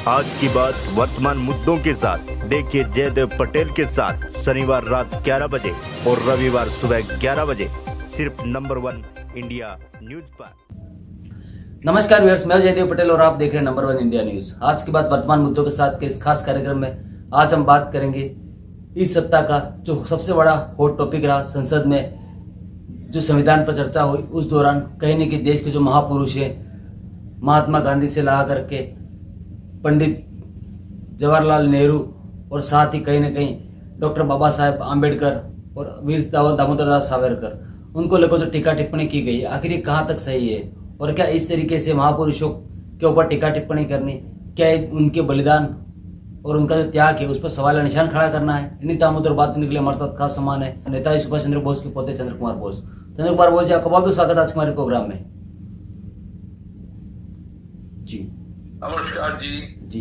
आज की बात वर्तमान मुद्दों के साथ देखिए जयदेव पटेल के साथ शनिवार रात 11 बजे और रविवार सुबह 11 बजे सिर्फ नंबर 1 इंडिया न्यूज पर। नमस्कार व्यूअर्स, मैं जयदेव पटेल और आप देख रहे हैं नंबर 1 इंडिया न्यूज। आज की बात वर्तमान मुद्दों के साथ के इस खास कार्यक्रम में आज हम बात करेंगे इस सप्ताह का जो सबसे बड़ा हॉट टॉपिक रहा संसद में, जो संविधान पर चर्चा हुई। उस दौरान कहीं न कहीं देश के जो महापुरुष हैं, महात्मा गांधी से ला करके पंडित जवाहरलाल नेहरू और साथ ही कहीं न कहीं डॉक्टर बाबा साहेब आम्बेडकर और वीर दामोदर दास सावरकर, उनको लेकर जो टीका टिप्पणी की गई, आखिर ये कहाँ तक सही है और क्या इस तरीके से महापुरुषों के ऊपर टीका टिप्पणी करनी, क्या उनके बलिदान और उनका जो त्याग है उस पर सवाल या निशान खड़ा करना है। इन्हीं दामोदर बात करने के लिए हमारे साथ खास सम्मान है नेताजी सुभाष चंद्र बोस के पोते चंद्र कुमार बोस। चंद्र कुमार बोस जी, आपका बहुत बहुत स्वागत है आज हमारे प्रोग्राम में। जी नमस्कार जी।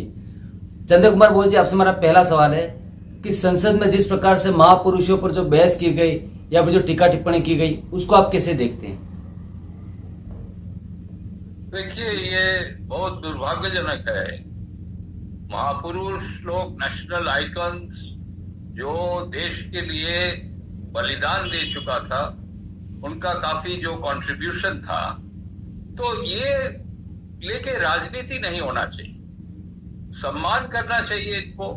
चंद्र कुमार बोस जी, आपसे हमारा पहला सवाल है कि संसद में जिस प्रकार से महापुरुषों पर जो बहस की गई या फिर जो टीका टिप्पणी की गई, उसको आप कैसे देखते हैं? देखिए, ये बहुत दुर्भाग्यजनक है। महापुरुष लोग, नेशनल आइकन्स, जो देश के लिए बलिदान दे चुका था, उनका काफी जो कंट्रीब्यूशन था, तो ये लेके राजनीति नहीं होना चाहिए, सम्मान करना चाहिए इनको।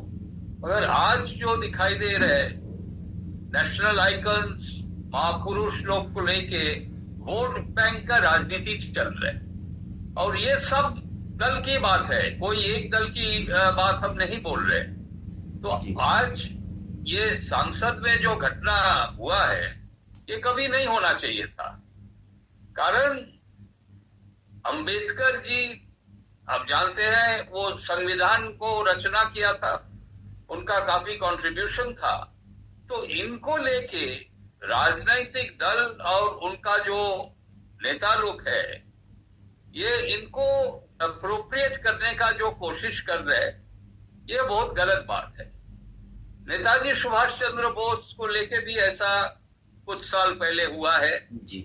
मगर आज जो दिखाई दे रहे नेशनल आइकन्स, महापुरुष लोग को लेके वोट बैंक का राजनीति चल रहा है, और ये सब दल की बात है, कोई एक दल की बात हम नहीं बोल रहे। तो आज ये संसद में जो घटना हुआ है, ये कभी नहीं होना चाहिए था। कारण अंबेडकर जी, आप जानते हैं, वो संविधान को रचना किया था, उनका काफी कंट्रीब्यूशन था। तो इनको लेके राजनीतिक दल और उनका जो नेता लोग है, ये इनको अप्रोप्रिएट करने का जो कोशिश कर रहे हैं, ये बहुत गलत बात है। नेताजी सुभाष चंद्र बोस को लेके भी ऐसा कुछ साल पहले हुआ है जी।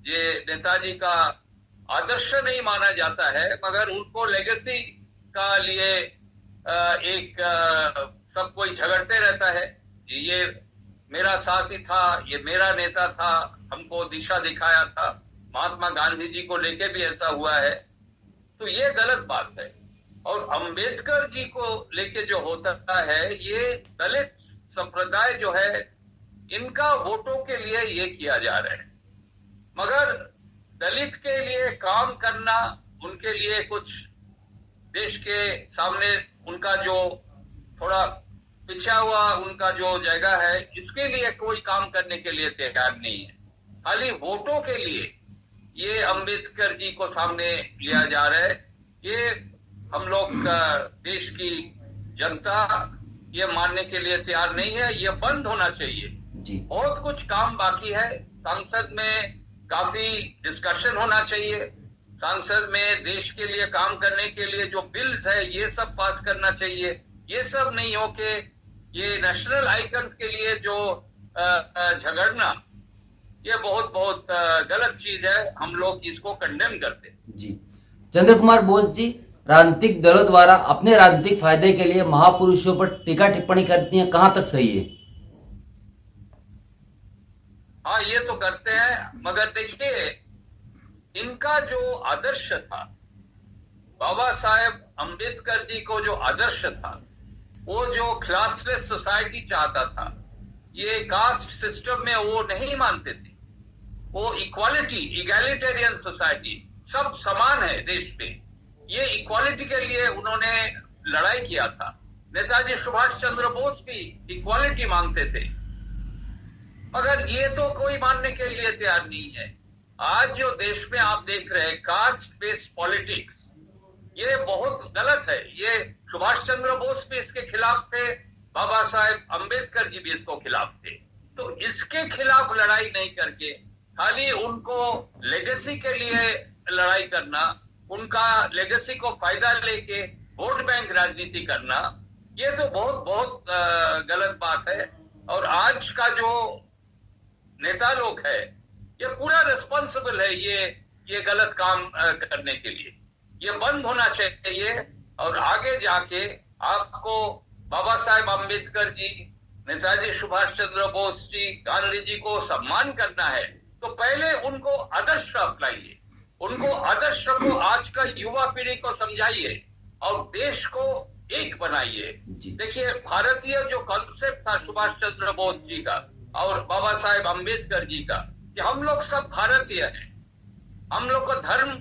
ये नेताजी का आदर्श नहीं माना जाता है, मगर उनको लेगेसी का लिए एक सब कोई झगड़ते रहता है। ये मेरा साथी था, ये मेरा नेता था, हमको दिशा दिखाया था। महात्मा गांधी जी को लेके भी ऐसा हुआ है, तो ये गलत बात है। और अंबेडकर जी को लेके जो होता है, ये दलित संप्रदाय जो है, इनका वोटों के लिए ये किया जा रहा है। मगर दलित के लिए काम करना, उनके लिए कुछ देश के सामने उनका जो थोड़ा पिछड़ा हुआ उनका जो जगह है, इसके लिए कोई काम करने के लिए तैयार नहीं है। खाली वोटों के लिए ये अंबेडकर जी को सामने लिया जा रहा है। ये हम लोग देश की जनता ये मानने के लिए तैयार नहीं है। ये बंद होना चाहिए जी। बहुत कुछ काम बाकी है। संसद में काफी डिस्कशन होना चाहिए। संसद में देश के लिए काम करने के लिए जो बिल्स है, ये सब पास करना चाहिए। ये सब नहीं हो के ये नेशनल आइकन्स के लिए जो झगड़ना, ये बहुत बहुत गलत चीज है। हम लोग इसको कंडेम करते हैं जी। चंद्र कुमार बोस जी, राजनीतिक दलों द्वारा अपने राजनीतिक फायदे के लिए महापुरुषों पर टीका टिप्पणी करती है, कहां तक सही है? हाँ, ये तो करते हैं, मगर देखिए, इनका जो आदर्श था, बाबा साहेब अंबेडकर जी को जो आदर्श था, वो जो क्लासलेस सोसाइटी चाहता था, ये कास्ट सिस्टम में वो नहीं मानते थे। वो इक्वालिटी, इगैलिटेरियन सोसाइटी, सब समान है देश में, ये इक्वालिटी के लिए उन्होंने लड़ाई किया था। नेताजी सुभाष चंद्र बोस भी इक्वालिटी मांगते थे, मगर ये तो कोई मानने के लिए तैयार नहीं है। आज जो देश में आप देख रहे हैं कास्ट बेस्ड पॉलिटिक्स, ये बहुत गलत है। ये सुभाष चंद्र बोस भी इसके खिलाफ थे, बाबा साहेब अंबेडकर जी भी इसको खिलाफ थे। तो इसके खिलाफ लड़ाई नहीं करके खाली उनको लेगेसी के लिए लड़ाई करना, उनका लेगेसी को फायदा लेके वोट बैंक राजनीति करना, ये तो बहुत बहुत गलत बात है। और आज का जो नेता लोग है, ये पूरा रिस्पॉन्सिबल है ये गलत काम करने के लिए। ये बंद होना चाहिए। और आगे जाके आपको बाबा साहेब अम्बेडकर जी, नेताजी सुभाष चंद्र बोस जी, गांधी जी को सम्मान करना है तो पहले उनको आदर्श अपनाइए, उनको आदर्श को आज का युवा पीढ़ी को समझाइए और देश को एक बनाइए। देखिए, भारतीय जो कॉन्सेप्ट था सुभाष चंद्र बोस जी का और बाबा साहेब अम्बेडकर जी का कि हम लोग सब भारतीय हैं, हम लोग का धर्म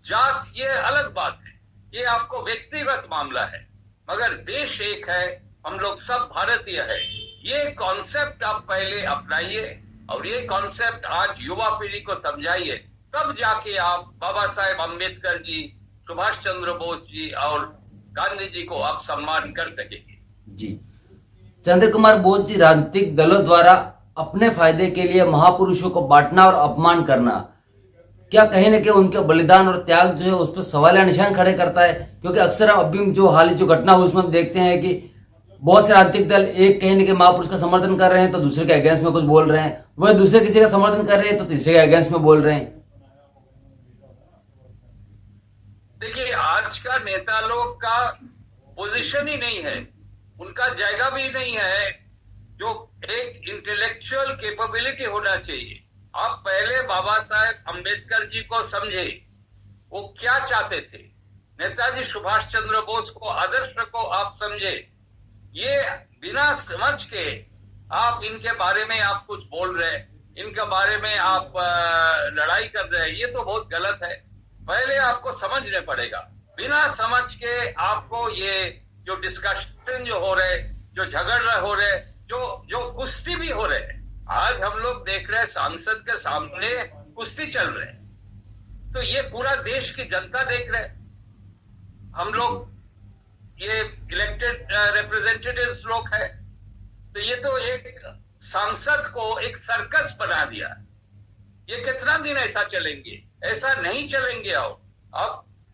जात ये अलग बात है, ये आपको व्यक्तिगत मामला है, मगर देश एक है, हम लोग सब भारतीय है। ये कॉन्सेप्ट आप पहले अपनाइए और ये कॉन्सेप्ट आज युवा पीढ़ी को समझाइए, तब जाके आप बाबा साहेब अम्बेडकर जी, सुभाष चंद्र बोस जी और गांधी जी को आप सम्मान कर सकेंगे। जी, चंद्र कुमार बोस जी, राजनीतिक दलों द्वारा अपने फायदे के लिए महापुरुषों को बांटना और अपमान करना, क्या कहीं न कहीं उनके बलिदान और त्याग जो है उस पर सवाल या निशान खड़े करता है? क्योंकि अक्सर अभी जो हाल जो घटना हुई उसमें देखते हैं कि बहुत से राजनीतिक दल एक कहीं न कहीं महापुरुष का समर्थन कर रहे हैं तो दूसरे के अगेंस्ट में कुछ बोल रहे हैं, वह दूसरे किसी का समर्थन कर रहे हैं तो तीसरे के अगेंस्ट में बोल रहे हैं। देखिए, आज का नेता लोग का पोजीशन ही नहीं है, उनका जगह भी नहीं है जो एक इंटेलेक्चुअल कैपेबिलिटी होना चाहिए। आप पहले बाबा साहेब अम्बेडकर जी को समझे, वो क्या चाहते थे। नेताजी सुभाष चंद्र बोस को, आदर्श को आप समझे। ये बिना समझ के आप इनके बारे में आप कुछ बोल रहे हैं, इनके बारे में आप लड़ाई कर रहे हैं, ये तो बहुत गलत है। पहले आपको समझने पड़ेगा। बिना समझ के आपको ये जो डिस्कशन जो हो रहे, जो झगड़ हो रहे, जो कुश्ती भी हो रहे, आज हम लोग देख रहे हैं सांसद के सामने कुश्ती चल रहे हैं, तो ये पूरा देश की जनता देख रहे हैं। हम लोग ये इलेक्टेड रिप्रेजेंटेटिव्स लोग हैं, तो ये तो एक सांसद को एक सर्कस बना दिया। ये कितना दिन ऐसा चलेंगे? ऐसा नहीं चलेंगे।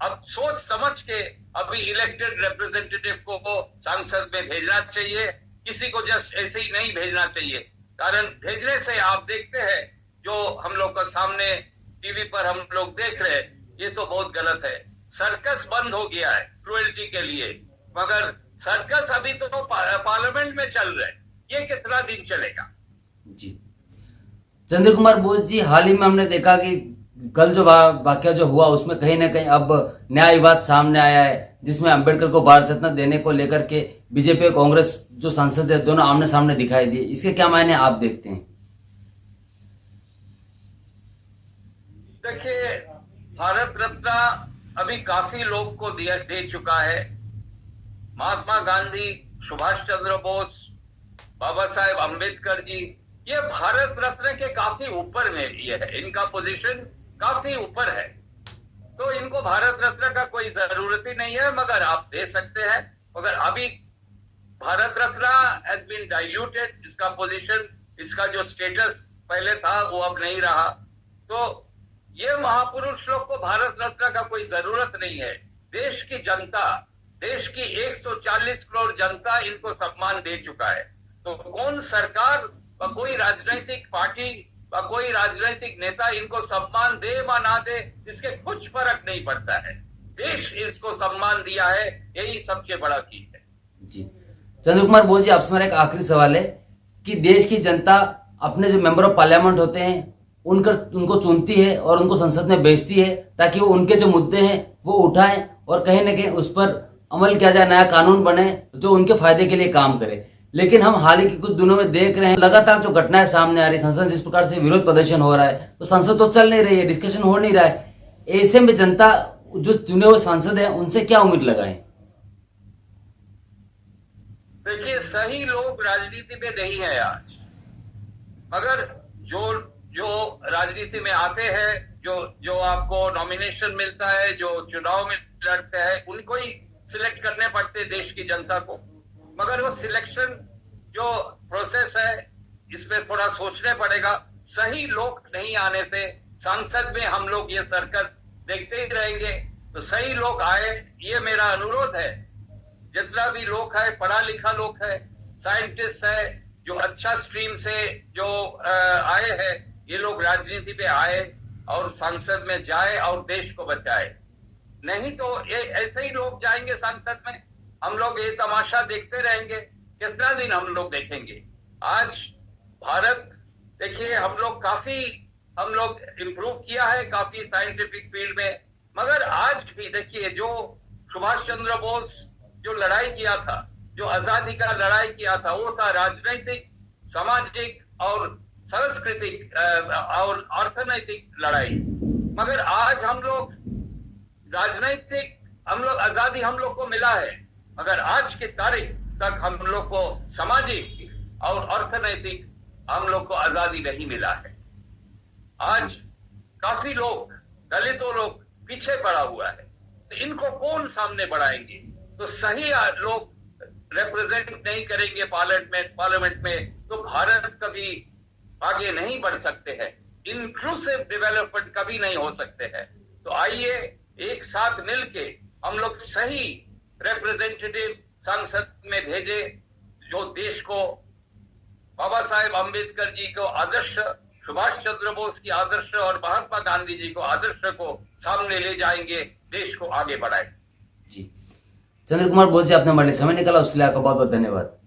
अब सोच समझ के अभी इलेक्टेड रिप्रेजेंटेटिव को सांसद में भेजना चाहिए, किसी को जस्ट ऐसे ही नहीं भेजना चाहिए। कारण भेजने से आप देखते हैं जो हम लोग का सामने टीवी पर हम लोग देख रहे हैं, ये तो बहुत गलत है। सर्कस बंद हो गया है क्रुएल्टी के लिए, मगर सर्कस अभी तो पार्लियामेंट में चल रहा है, ये कितना दिन चलेगा? जी, चंद्र कुमार बोस जी, हाल ही में हमने देखा कि कल जो वाकया जो हुआ उसमें कहीं ना कहीं अब नया विवाद सामने आया है, जिसमें अंबेडकर को भारत रत्न देने को लेकर के बीजेपी और कांग्रेस जो सांसद है दोनों आमने सामने दिखाई दिए। इसके क्या मायने आप देखते हैं? देखिए, भारत रत्न अभी काफी लोग को दे चुका है। महात्मा गांधी, सुभाष चंद्र बोस, बाबा साहेब अम्बेडकर जी, ये भारत रत्न के काफी ऊपर में ये है, इनका पोजीशन काफी ऊपर है, तो इनको भारत रत्न का कोई जरूरत ही नहीं है, मगर आप दे सकते हैं। मगर अभी Bharat Ratna has been diluted, इसका पोजीशन, इसका जो स्टेटस पहले था वो अब नहीं रहा, तो ये महापुरुष लोग को भारत रत्न का कोई जरूरत नहीं है। देश की जनता, देश की 140 करोड़ जनता इनको सम्मान दे चुका है, तो कौन सरकार व कोई राजनीतिक पार्टी व कोई राजनीतिक नेता इनको सम्मान दे व ना दे, इसके कुछ फर्क नहीं पड़ता है। देश इसको सम्मान दिया है, यही सबसे बड़ा चीज है। जी, चंद्र कुमार बोस जी, आपसे मेरा एक आखिरी सवाल है कि देश की जनता अपने जो मेंबर ऑफ पार्लियामेंट होते हैं उनको चुनती है और उनको संसद में भेजती है ताकि वो उनके जो मुद्दे हैं वो उठाएं और कहीं ना कहीं उस पर अमल किया जाए, नया कानून बने जो उनके फायदे के लिए काम करे। लेकिन हम हाल ही के कुछ दिनों में देख रहे हैं लगातार जो घटनाएं सामने आ रही, संसद जिस प्रकार से विरोध प्रदर्शन हो रहा है, तो संसद तो चल नहीं रही है, डिस्कशन हो नहीं रहा है। ऐसे में जनता जो चुने हुए सांसद है उनसे क्या उम्मीद लगाएं? देखिए, सही लोग राजनीति में नहीं है आज, मगर जो राजनीति में आते हैं, जो आपको नॉमिनेशन मिलता है, जो चुनाव में लड़ते हैं, उनको ही सिलेक्ट करने पड़ते देश की जनता को। मगर वो सिलेक्शन जो प्रोसेस है, इसमें थोड़ा सोचने पड़ेगा। सही लोग नहीं आने से संसद में हम लोग ये सर्कस देखते ही रहेंगे, तो सही लोग आए, ये मेरा अनुरोध है। जितना भी लोग है, पढ़ा लिखा लोग है, साइंटिस्ट है, जो अच्छा स्ट्रीम से जो आए हैं, ये लोग राजनीति पे आए और संसद में जाए और देश को बचाए। नहीं तो ये ऐसे ही लोग जाएंगे संसद में, हम लोग ये तमाशा देखते रहेंगे। कितना दिन हम लोग देखेंगे? आज भारत देखिए, हम लोग इम्प्रूव किया है काफी साइंटिफिक फील्ड में, मगर आज भी देखिए जो सुभाष चंद्र बोस जो लड़ाई किया था, जो आजादी का लड़ाई किया था, वो था राजनीतिक, सामाजिक और सांस्कृतिक और अर्थनैतिक लड़ाई। मगर आज हम लोग आजादी हम लोग को मिला है, मगर आज की तारीख तक हम लोग को सामाजिक और अर्थनैतिक हम लोग को आजादी नहीं मिला है। आज काफी लोग, दलितों लोग पीछे पड़ा हुआ है, तो इनको कौन सामने बढ़ाएंगे? तो सही लोग रिप्रेजेंट नहीं करेंगे पार्लियामेंट में, तो भारत कभी आगे नहीं बढ़ सकते हैं, इंक्लूसिव डेवलपमेंट कभी नहीं हो सकते हैं। तो आइए एक साथ मिलके हम लोग सही रिप्रेजेंटेटिव संसद में भेजे, जो देश को बाबा साहेब अम्बेडकर जी को आदर्श, सुभाष चंद्र बोस की आदर्श और महात्मा गांधी जी को आदर्श को सामने ले जाएंगे, देश को आगे बढ़ाएंगे। जी, चंद्र कुमार बोस जी, आपने हमारे लिए समय निकाला, उसके लिए आपका बहुत बहुत धन्यवाद।